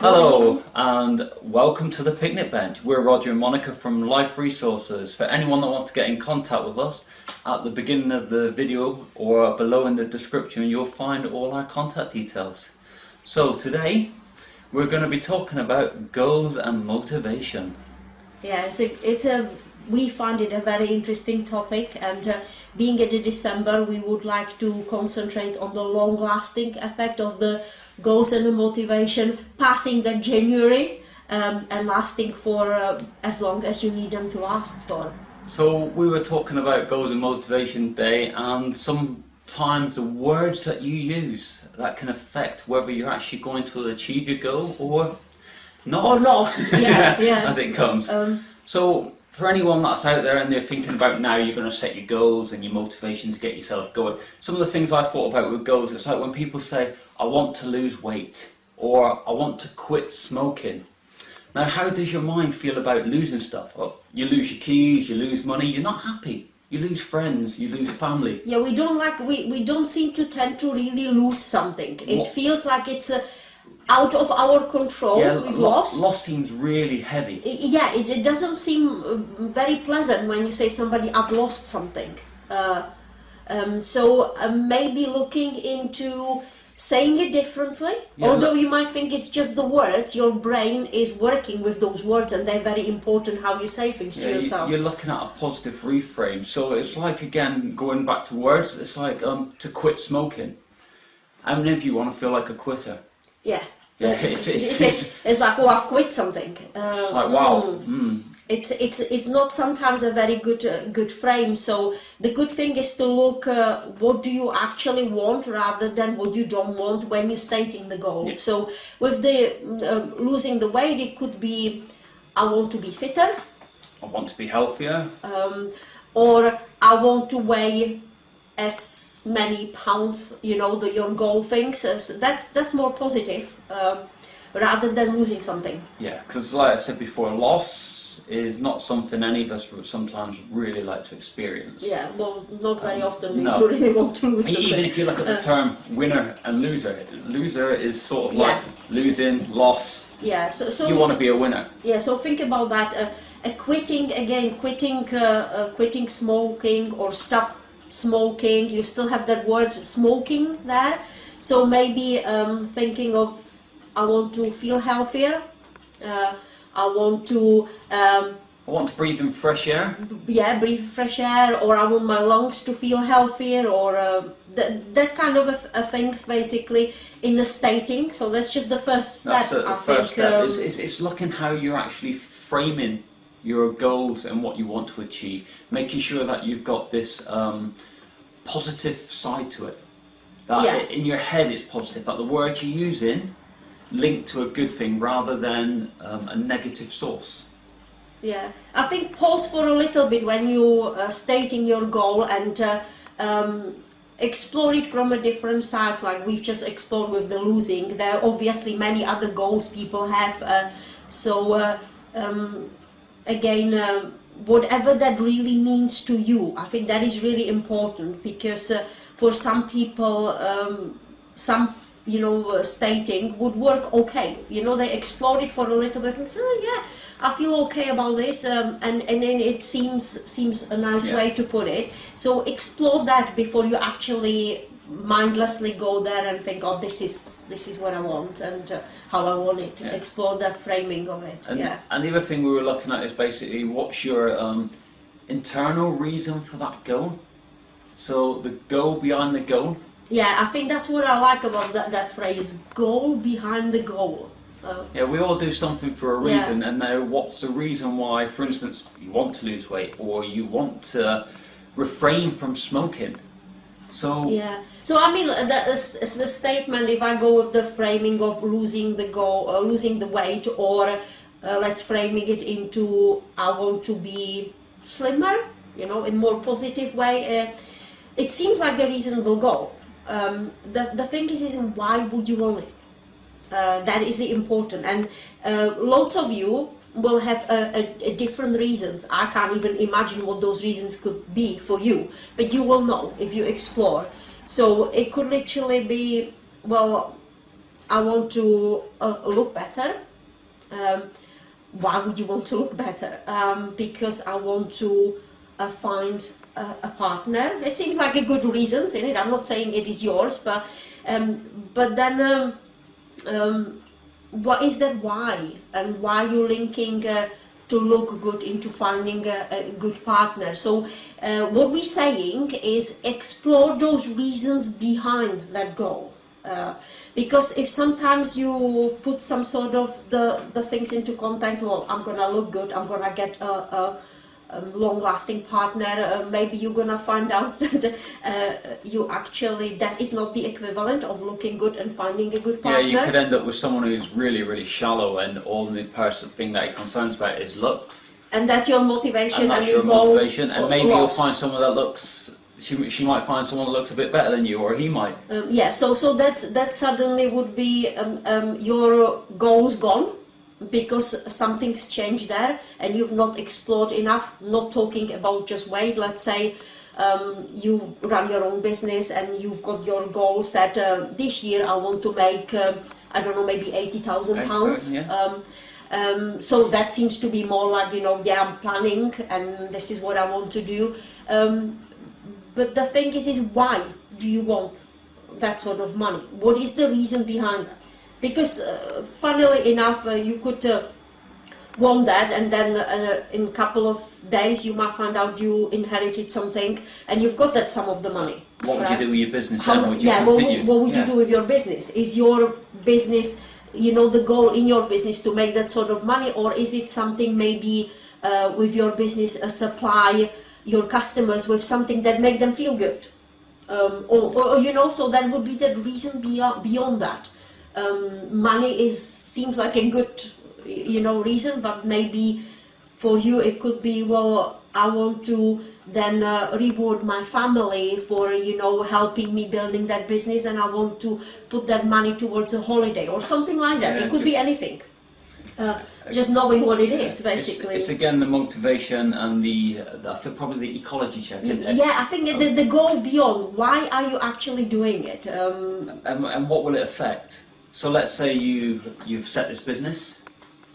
Hello and welcome to the Picnic Bench. We're Roger and Monica from Life Resources. For anyone that wants to get in contact with us, at the beginning of the video or below in the description you'll find all our contact details. So today we're going to be talking about goals and motivation. Yeah, we find it a very interesting topic, and being in December we would like to concentrate on the long-lasting effect of the goals and the motivation passing the January and lasting for as long as you need them to last for. So we were talking about goals and motivation day, and sometimes the words that you use that can affect whether you're actually going to achieve your goal or not. Or not, yeah. As it comes. So for anyone that's out there and they're thinking about now you're going to set your goals and your motivation to get yourself going, some of the things I thought about with goals, it's like when people say, I want to lose weight, or I want to quit smoking. Now, how does your mind feel about losing stuff? Well, you lose your keys, you lose money, you're not happy. You lose friends, you lose family. Yeah, we don't seem to tend to really lose something. It feels like it's out of our control. Yeah, we've lost. Loss seems really heavy. Yeah, it doesn't seem very pleasant when you say somebody, I've lost something. So maybe looking into saying it differently, although you might think it's just the words, your brain is working with those words and they're very important how you say things to yourself. You're looking at a positive reframe. So it's like, again, going back to words, it's like to quit smoking. How many of you want to feel like a quitter? Yeah. Yeah, it's like, oh, I've quit something. It's like, wow. It's not sometimes a very good frame. So the good thing is to look what do you actually want rather than what you don't want when you're stating the goal. Yeah. So with the losing the weight, it could be I want to be fitter. I want to be healthier. Or I want to weigh as many pounds, your goal things. That's more positive rather than losing something. Yeah, because like I said before, loss is not something any of us would sometimes really like to experience. Yeah, well, not very often no. we really want to lose something. Even if you look at the term winner and loser, loser is sort of like losing, loss. Yeah, so you want to be a winner. Yeah, so think about that. Quitting smoking or stop smoking, you still have that word smoking there. So maybe thinking of I want to feel healthier. I want to breathe in fresh air. Yeah, breathe fresh air, or I want my lungs to feel healthier, or that kind of things basically in the stating. So that's just the first step. That's the first step. It's looking how you're actually framing your goals and what you want to achieve, making sure that you've got this positive side to it. That in your head it's positive, that the words you're using link to a good thing rather than a negative source. Yeah, I think pause for a little bit when you stating your goal and explore it from a different sides, like we've just explored with the losing. There are obviously many other goals people have, again, whatever that really means to you, I think that is really important, because for some people, stating would work okay. They explore it for a little bit and say, oh yeah, I feel okay about this, and then it seems a nice way to put it. So explore that before you actually mindlessly go there and think, oh, this is what I want and how I want it. Yeah. Explore that framing of it. And the other thing we were looking at is basically what's your internal reason for that goal. So the goal behind the goal. Yeah, I think that's what I like about that phrase, goal behind the goal. Yeah, we all do something for a reason, and now what's the reason why, for instance, you want to lose weight or you want to refrain from smoking. So yeah, so I mean the statement, if I go with the framing of losing the goal, losing the weight, or let's framing it into I want to be slimmer, in more positive way, it seems like a reasonable goal. The thing is why would you want it? That is the important, and lots of you will have a different reasons. I can't even imagine what those reasons could be for you, but you will know if you explore. So it could literally be, well, I want to look better. Why would you want to look better? Because I want to find a partner. It seems like a good reason, isn't it? I'm not saying it is yours, but then what is that why? And why you linking to look good into finding a good partner? So what we're saying is explore those reasons behind that goal. Because if sometimes you put some sort of the things into context, well, I'm gonna look good, I'm gonna get a long-lasting partner, maybe you're gonna find out that you actually, that is not the equivalent of looking good and finding a good partner. Yeah, you could end up with someone who's really, really shallow, and all the person thing that he concerns about is looks. And that's your motivation, And that's you your go motivation. And maybe you'll lost. find someone that looks. She might find someone that looks a bit better than you, or he might. Yeah, so that suddenly would be your goals gone, because something's changed there and you've not explored enough. Not talking about just weight. Let's say you run your own business and you've got your goal set. This year I want to make I don't know, maybe £80,000. Yeah. So that seems to be more like, yeah, I'm planning and this is what I want to do. But the thing is why do you want that sort of money? What is the reason behind that? Because funnily enough, you could want that, and then in a couple of days you might find out you inherited something and you've got that sum of the money. What would you do with your business? Would you Yeah, continue? what would you do with your business? Is your business, the goal in your business to make that sort of money, or is it something maybe with your business supply your customers with something that make them feel good? Or so that would be the reason beyond that. Money seems like a good reason, but maybe for you it could be, well, I want to then reward my family for helping me building that business, and I want to put that money towards a holiday or something like that. Yeah, it could be anything. Just knowing what it is, basically. It's again the motivation and I think probably the ecology check, isn't it? Yeah, I think the goal beyond, why are you actually doing it? And what will it affect? So let's say you've set this business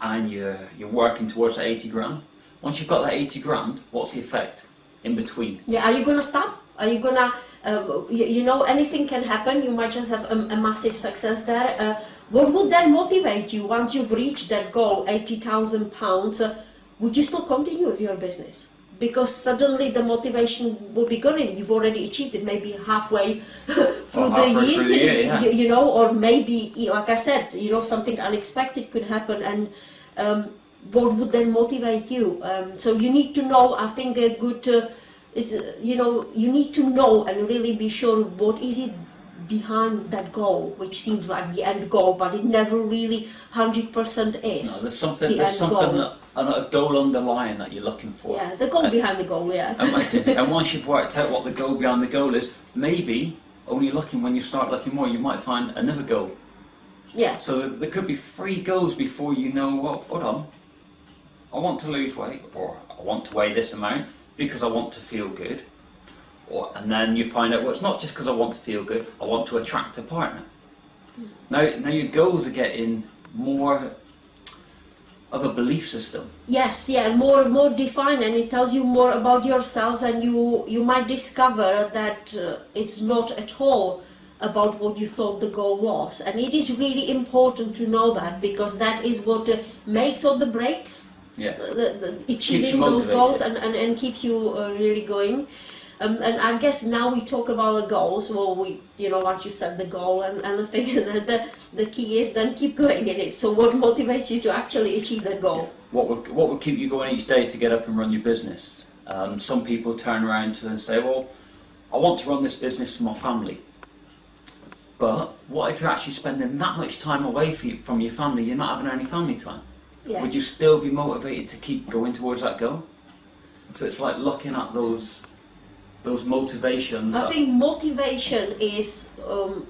and you're working towards that 80 grand. Once you've got that 80 grand, what's the effect in between? Yeah, are you gonna stop? Are you gonna, anything can happen. You might just have a massive success there. What would then motivate you once you've reached that goal, £80,000? Would you still continue with your business? Because suddenly the motivation will be gone and you've already achieved it, maybe halfway through the year, or maybe, like I said, something unexpected could happen, and what would then motivate you? So you need to know, I think a good, you need to know and really be sure what is it behind that goal, which seems like the end goal, but it never really 100% is. No, there's something a goal underlying that you're looking for. Yeah, the goal behind the goal, yeah. And once you've worked out what the goal behind the goal is, maybe only when you start looking more, you might find another goal. Yeah. So there could be 3 goals before you know, well, hold on, I want to lose weight, or I want to weigh this amount because I want to feel good. And then you find out, well, it's not just because I want to feel good, I want to attract a partner. Now your goals are getting more of a belief system. Yes, yeah, more defined, and it tells you more about yourselves, and you might discover that it's not at all about what you thought the goal was. And it is really important to know that, because that is what makes or the breaks achieving those goals and keeps you really going. And I guess now we talk about the goals. Well, once you set the goal, and I think the key is then keep going in it. So what motivates you to actually achieve that goal? What would keep you going each day to get up and run your business? Some people turn around and say, well, I want to run this business for my family. But what if you're actually spending that much time away from your family, you're not having any family time? Yes. Would you still be motivated to keep going towards that goal? So it's like looking at those motivations. I think motivation is,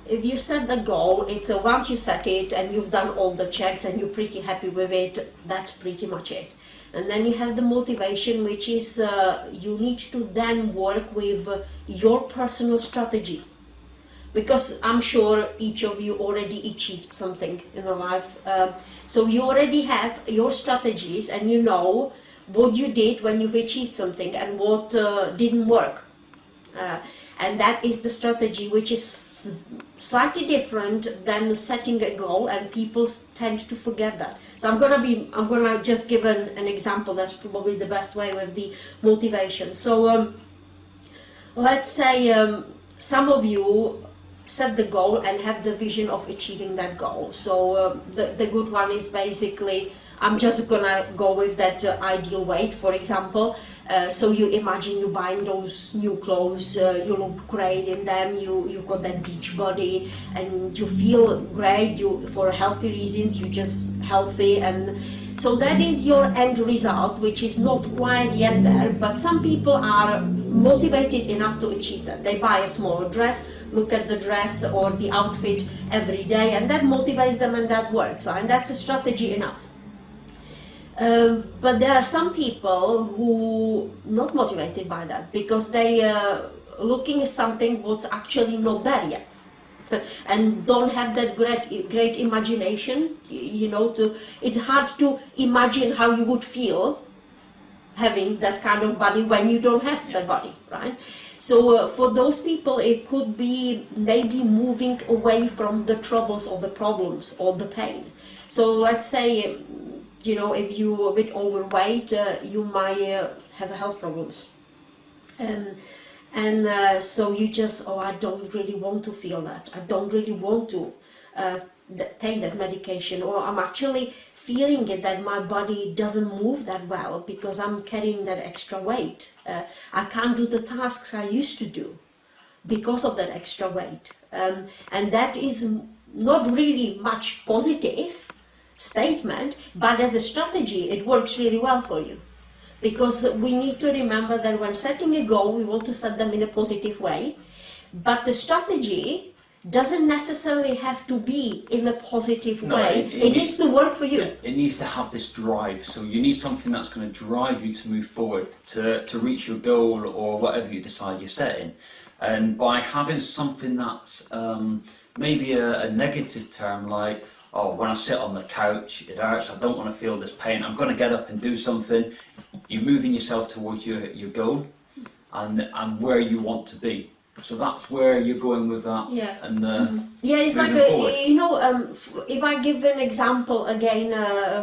if you set the goal, it's once you set it and you've done all the checks and you're pretty happy with it, that's pretty much it. And then you have the motivation, which is you need to then work with your personal strategy. because I'm sure each of you already achieved something in the life. So you already have your strategies, and you know what you did when you've achieved something and what didn't work. And that is the strategy, which is slightly different than setting a goal, and people tend to forget that. So I'm gonna just give an example. That's probably the best way with the motivation. So let's say some of you set the goal and have the vision of achieving that goal. So the good one is basically, I'm just gonna go with that ideal weight, for example. So you imagine you buying those new clothes, you look great in them, you got that beach body, and you feel great. You, for healthy reasons, you're just healthy, and so that is your end result, which is not quite yet there. But some people are motivated enough to achieve that. They buy a smaller dress, look at the dress or the outfit every day, and that motivates them, and that works, and that's a strategy enough. But there are some people who not motivated by that, because they looking at something what's actually not there yet, and don't have that great imagination. You know, it's hard to imagine how you would feel having that kind of body when you don't have that body, right? So for those people, it could be maybe moving away from the troubles or the problems or the pain. So let's say, you know, if you're a bit overweight, you might have health problems. So you just, oh, I don't really want to feel that. I don't really want to take that medication, or I'm actually feeling it that my body doesn't move that well because I'm carrying that extra weight. I can't do the tasks I used to do because of that extra weight. And that is not really much positive statement, but as a strategy it works really well for you, because we need to remember that when setting a goal, we want to set them in a positive way, but the strategy doesn't necessarily have to be in a positive way. It needs to work for you. It needs to have this drive. So you need something that's going to drive you to move forward, to reach your goal or whatever you decide you're setting. And by having something that's maybe a negative term, like, oh, when I sit on the couch, it hurts, I don't want to feel this pain, I'm going to get up and do something. You're moving yourself towards your goal and where you want to be. So that's where you're going with that. Yeah. And yeah, it's like you know, if I give an example again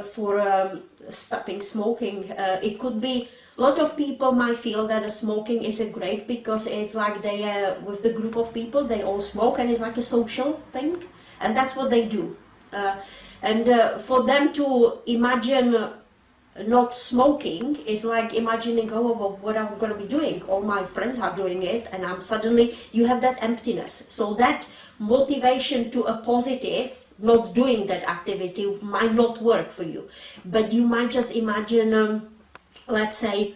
for stopping smoking, it could be, a lot of people might feel that smoking is a great because it's like they with the group of people, they all smoke, and it's like a social thing, and that's what they do. For them to imagine not smoking is like imagining, oh, well, what am I going to be doing? All my friends are doing it, and I'm suddenly, you have that emptiness. So that motivation to a positive, not doing that activity, might not work for you. But you might just imagine, let's say,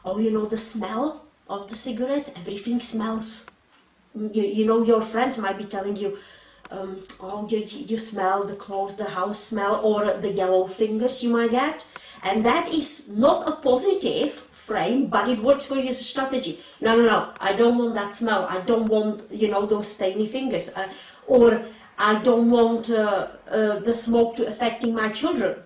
oh, you know, the smell of the cigarettes, everything smells. You know, your friends might be telling you, oh, you smell the clothes, the house smell, or the yellow fingers you might get. And that is not a positive frame, but it works for you as a strategy. No, I don't want that smell. I don't want, you know, those stainy fingers. Or I don't want the smoke to affecting my children.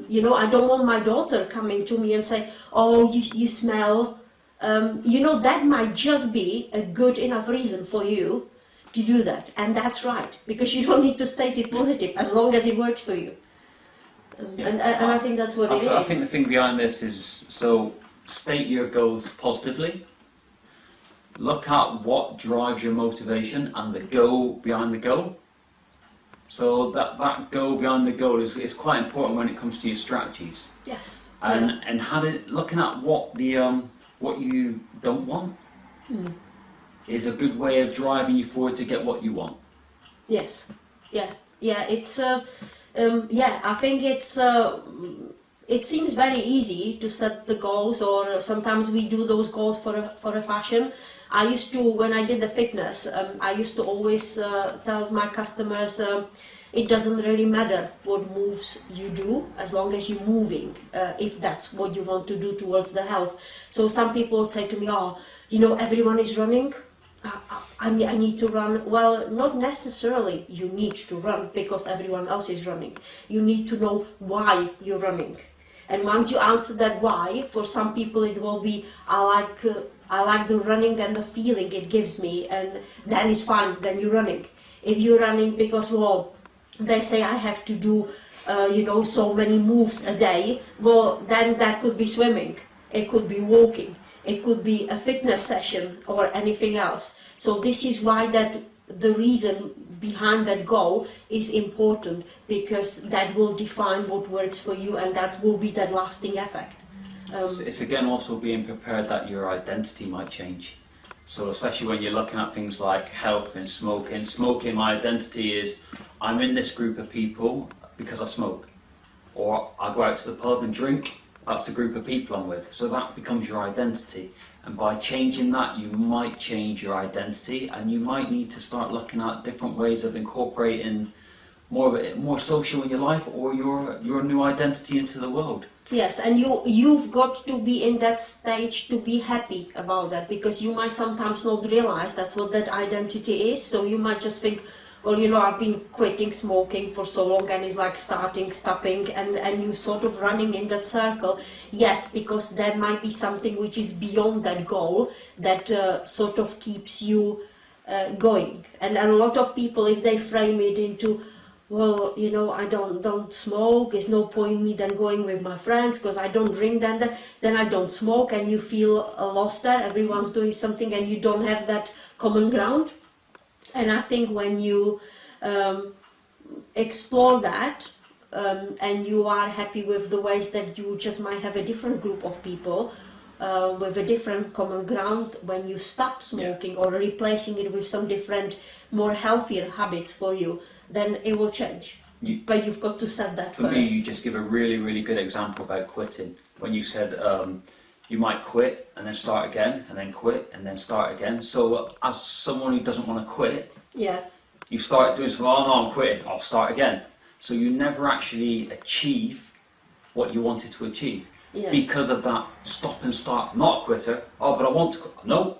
You know, I don't want my daughter coming to me and say, oh, you smell. You know, that might just be a good enough reason for you to do that, and that's right, because you don't need to state it positive as long as it works for you. And I think that's what it is. I think the thing behind this is, so state your goals positively, look at what drives your motivation and the goal behind the goal. So that goal behind the goal is quite important when it comes to your strategies. Yes. And looking at what you don't want is a good way of driving you forward to get what you want. Yes. Yeah. It's I think it's it seems very easy to set the goals, or sometimes we do those goals for a fashion. I used to, when I did the fitness, I used to always tell my customers, it doesn't really matter what moves you do as long as you're moving, if that's what you want to do towards the health. So some people say to me, oh, you know, everyone is running. I need to run. Well, not necessarily you need to run because everyone else is running. You need to know why you're running. And once you answer that why, for some people it will be, I like the running and the feeling it gives me, and then it's fine, then you're running. If you're running because, well, they say I have to do, so many moves a day, well, then that could be swimming, it could be walking, it could be a fitness session or anything else. So this is why that the reason behind that goal is important, because that will define what works for you, and that will be that lasting effect. It's again also being prepared that your identity might change. So especially when you're looking at things like health and smoking. Smoking, my identity is I'm in this group of people because I smoke. Or I go out to the pub and drink, that's the group of people I'm with. So that becomes your identity. And by changing that, you might change your identity, and you might need to start looking at different ways of incorporating more social in your life, or your new identity into the world. Yes, and you've got to be in that stage to be happy about that, because you might sometimes not realize that's what that identity is. So you might just think, well, I've been quitting smoking for so long, and it's like starting, stopping, and you sort of running in that circle. Yes, because there might be something which is beyond that goal that sort of keeps you going. And a lot of people, if they frame it into, well, I don't smoke, there's no point me then going with my friends because I don't drink, then I don't smoke, and you feel lost there, everyone's doing something and you don't have that common ground. And I think when you explore that, and you are happy with the ways that you just might have a different group of people with a different common ground, when you stop smoking or replacing it with some different, more healthier habits for you, then it will change. But you've got to set that for first. Me, you just give a really, really good example about quitting. When you said you might quit and then start again, and then quit and then start again. So as someone who doesn't want to quit, you start doing something, oh no, I'm quitting, I'll start again. So you never actually achieve what you wanted to achieve. Because of that stop and start, I'm not a quitter, oh but I want to quit, no.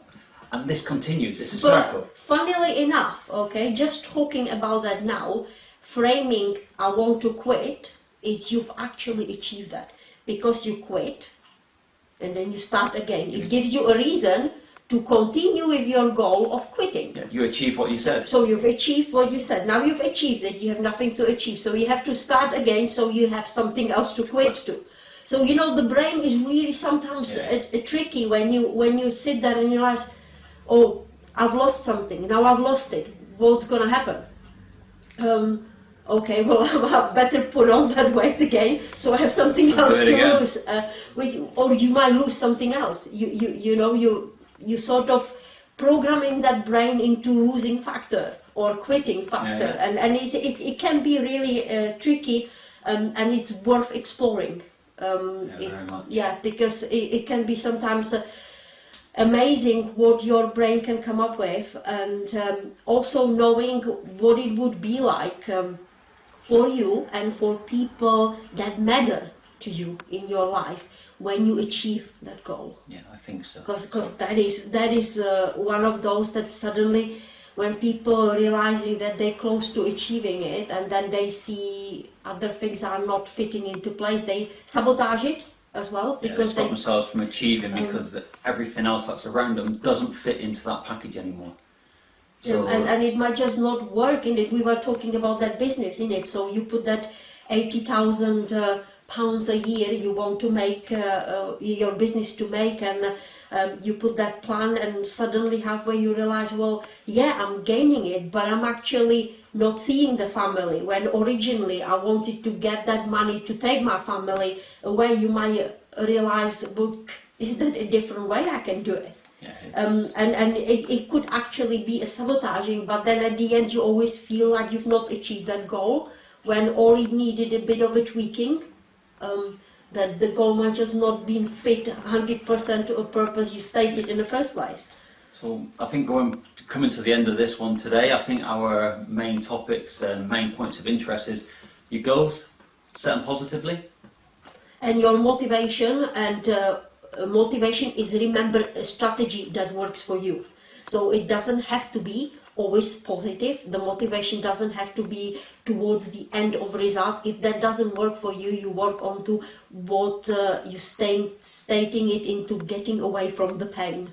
And this continues, it's a circle. Funnily enough, just talking about that now, framing I want to quit, is you've actually achieved that. Because you quit, and then you start again. It gives you a reason to continue with your goal of quitting. Yeah, you achieve what you said. So you've achieved what you said. Now you've achieved it, you have nothing to achieve. So you have to start again, so you have something else to quit to. So the brain is really sometimes tricky when you sit there and you realize, oh, I've lost something, now I've lost it, what's gonna happen? Okay, well, I better put on that weight again, so I have something else to lose. Or you might lose something else. You sort of programming that brain into losing factor or quitting factor, and it can be really tricky, and it's worth exploring. Because it can be sometimes amazing what your brain can come up with, and also knowing what it would be like for you and for people that matter to you in your life when you achieve that goal. Yeah, I think so. Because that is one of those that suddenly, when people are realizing that they're close to achieving it, and then they see other things are not fitting into place, they sabotage it as well, because they stop themselves from achieving because everything else that's around them doesn't fit into that package anymore. So, and it might just not work in it. We were talking about that business in it. So you put that £80,000 a year you want to make your business to make, and you put that plan, and suddenly halfway you realize, well, I'm gaining it, but I'm actually not seeing the family, when originally I wanted to get that money to take my family away. You might realize, look, is that a different way I can do it? And it could actually be a sabotaging, but then at the end you always feel like you've not achieved that goal, when all it needed a bit of a tweaking, that the goal might just not been fit 100% to a purpose you stated in the first place. So I think coming to the end of this one today, I think our main topics and main points of interest is your goals, set them positively. And your motivation, and motivation is, remember, a strategy that works for you. So it doesn't have to be always positive. The motivation doesn't have to be towards the end of result. If that doesn't work for you, you work on to what you stating it into getting away from the pain.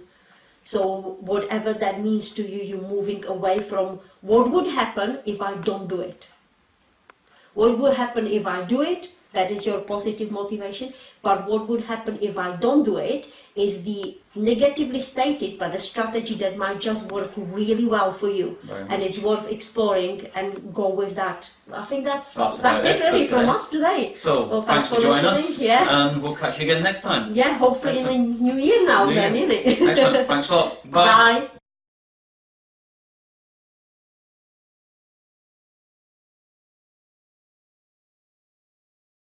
So whatever that means to you, you're moving away from what would happen if I don't do it. What will happen if I do it? That is your positive motivation. But what would happen if I don't do it is the negatively stated, but a strategy that might just work really well for you. And it's worth exploring and go with that. I think that's it really from us today. So, well, thanks for joining listening. us. Yeah. And we'll catch you again next time. Yeah, hopefully in the new year now then, isn't it? Excellent. Thanks a lot. Bye. Bye.